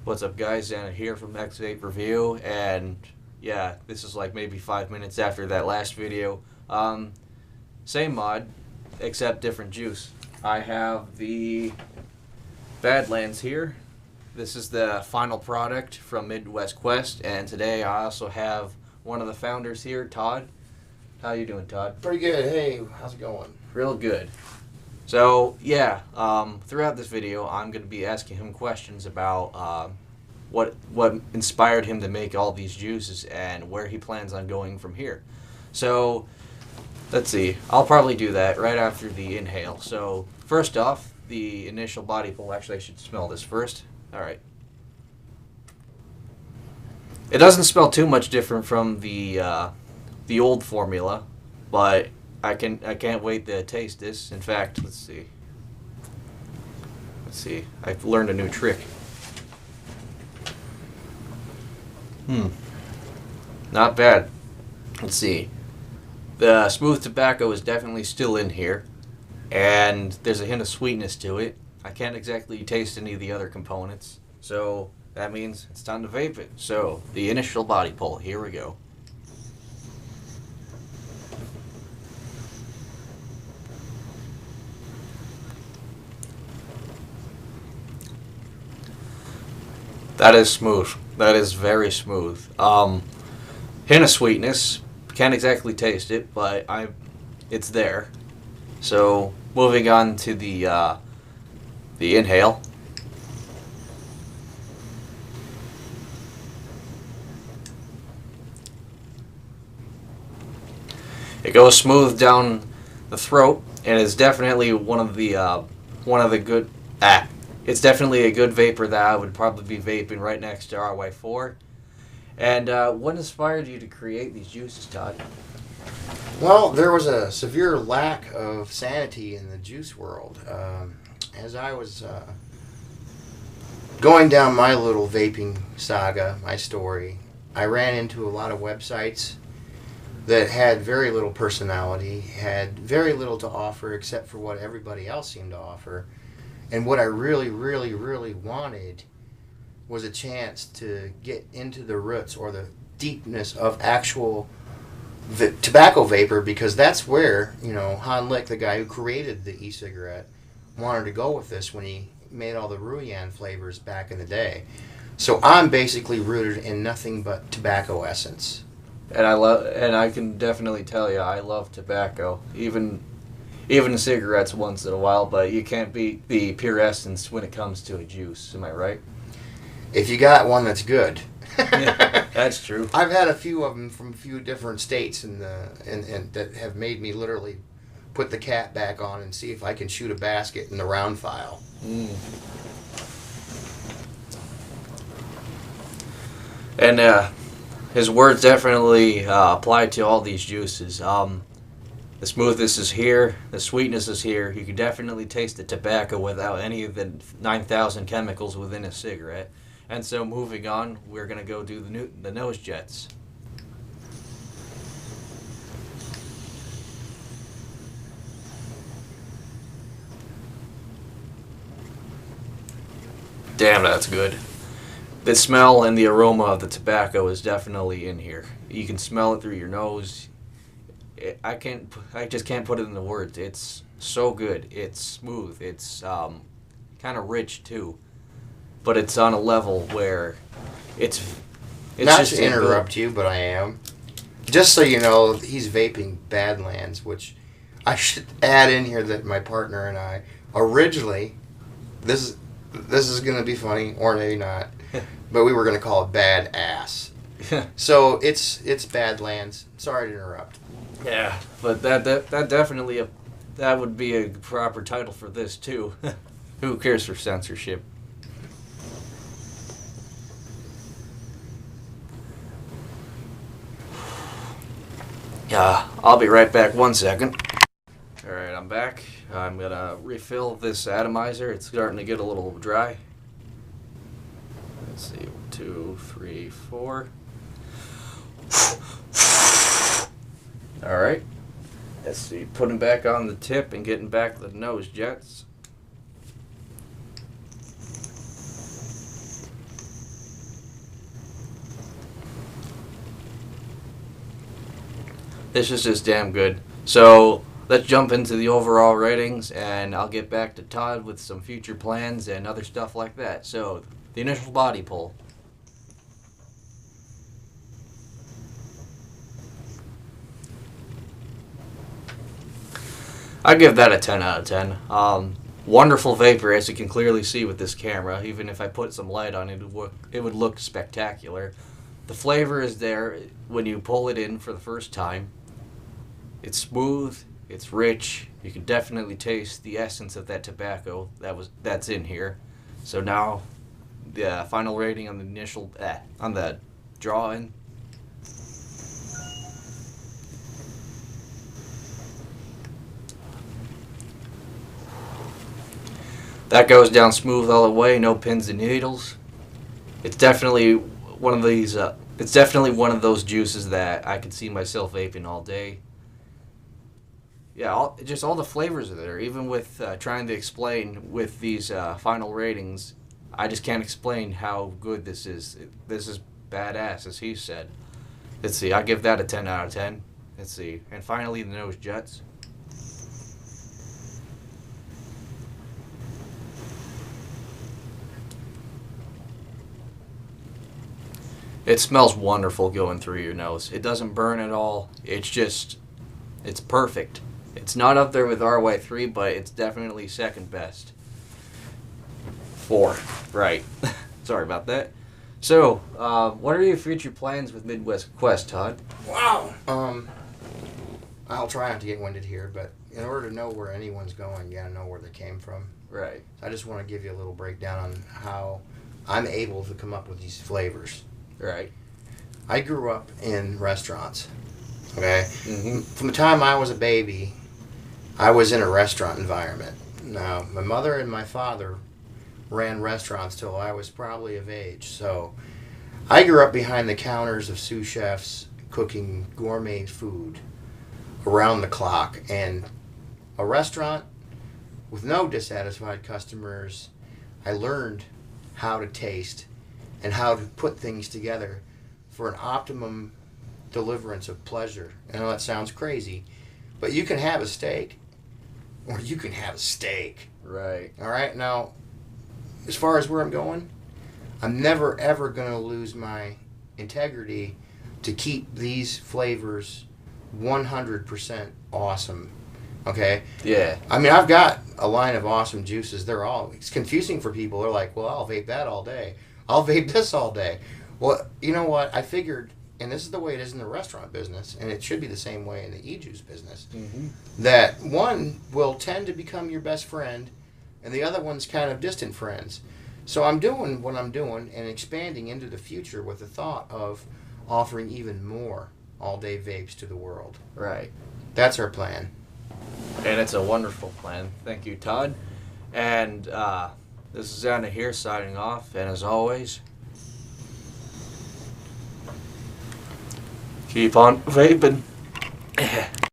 What's up, guys? Anna here from Reveiw, and yeah, this is like maybe 5 minutes after that last video. Same mod, except different juice. I have the Badlands here. This is the final product from Midwest Quest, and today I also have one of the founders here, Todd. How you doing, Todd? Pretty good. Hey, how's it going? Real good. So yeah, throughout this video, I'm going to be asking him questions about what inspired him to make all these juices and where he plans on going from here. So let's see. I'll probably do that right after the inhale. So first off, the initial body pull. Actually, I should smell this first. All right. It doesn't smell too much different from the old formula, but I can't wait to taste this. In fact, let's see. I've learned a new trick. Not bad. Let's see. The smooth tobacco is definitely still in here, and there's a hint of sweetness to it. I can't exactly taste any of the other components, so that means it's time to vape it. So, the initial body pull. Here we go. That is smooth. That is very smooth. Hint of sweetness. Can't exactly taste it, but it's there. So moving on to the inhale. It goes smooth down the throat, and is definitely one of the good. It's definitely a good vapor that I would probably be vaping right next to RY4. And what inspired you to create these juices, Todd? Well, there was a severe lack of sanity in the juice world. As I was going down my little vaping saga, my story, I ran into a lot of websites that had very little personality, had very little to offer except for what everybody else seemed to offer. And what I really, really, really wanted was a chance to get into the roots or the deepness of actual tobacco vapor, because that's where, Han Lick, the guy who created the e-cigarette, wanted to go with this when he made all the Reveiw flavors back in the day. So I'm basically rooted in nothing but tobacco essence. And I can definitely tell you, I love tobacco. Even cigarettes once in a while, but you can't beat the pure essence when it comes to a juice. Am I right? If you got one that's good. Yeah, that's true. I've had a few of them from a few different states, and that have made me literally put the cap back on and see if I can shoot a basket in the round file. And his words definitely apply to all these juices. The smoothness is here, the sweetness is here. You can definitely taste the tobacco without any of the 9,000 chemicals within a cigarette. And so moving on, we're going to go do the nose jets. Damn, that's good. The smell and the aroma of the tobacco is definitely in here. You can smell it through your nose. I just can't put it into words. It's so good. It's smooth. It's kind of rich too, but it's on a level where it's Not just to interrupt you, but I am. Just so you know, he's vaping Badlands, which I should add in here that my partner and I originally, this is going to be funny, or maybe not, but we were going to call it Bad Ass. So it's Badlands. Sorry to interrupt. Yeah, but that definitely that would be a proper title for this too. Who cares for censorship? Yeah, I'll be right back. 1 second. All right, I'm back. I'm gonna refill this atomizer. It's starting to get a little dry. Let's see, 2, 3, 4. All right. Let's see, putting back on the tip and getting back the nose jets. This is just damn good. So let's jump into the overall ratings, and I'll get back to Todd with some future plans and other stuff like that. So the initial body pull. I give that a 10 out of 10. Wonderful vapor, as you can clearly see with this camera. Even if I put some light on it, it would look spectacular. The flavor is there when you pull it in for the first time. It's smooth, it's rich. You can definitely taste the essence of that tobacco that's in here. So now, the final rating on the initial on the draw-in. That goes down smooth all the way, no pins and needles. It's definitely one of these. It's definitely one of those juices that I could see myself vaping all day. Yeah, just all the flavors are there. Even with trying to explain with these final ratings, I just can't explain how good this is. This is badass, as he said. Let's see, I give that a 10 out of 10. Let's see, and finally the nose juts. It smells wonderful going through your nose. It doesn't burn at all. It's perfect. It's not up there with RY3, but it's definitely second best. 4, right. Sorry about that. So, what are your future plans with Midwest Quest, Todd? Wow. I'll try not to get winded here, but in order to know where anyone's going, you gotta know where they came from. Right. So I just want to give you a little breakdown on how I'm able to come up with these flavors. Right. I grew up in restaurants. Okay. Mm-hmm. From the time I was a baby, I was in a restaurant environment. Now, my mother and my father ran restaurants till I was probably of age. So I grew up behind the counters of sous chefs cooking gourmet food around the clock. And a restaurant with no dissatisfied customers, I learned how to taste and how to put things together for an optimum deliverance of pleasure. I know that sounds crazy, but you can have a steak or you can have a steak. Right. All right? Now, as far as where I'm going, I'm never ever going to lose my integrity to keep these flavors 100% awesome. Okay? Yeah. I mean, I've got a line of awesome juices. It's confusing for people. They're like, well, I'll vape that all day. I'll vape this all day. Well, you know what? I figured, and this is the way it is in the restaurant business, and it should be the same way in the e-juice business, that one will tend to become your best friend, and the other one's kind of distant friends. So I'm doing what I'm doing and expanding into the future with the thought of offering even more all-day vapes to the world. Right. That's our plan. And it's a wonderful plan. Thank you, Todd. And this is Anna here signing off. And as always, keep on vaping.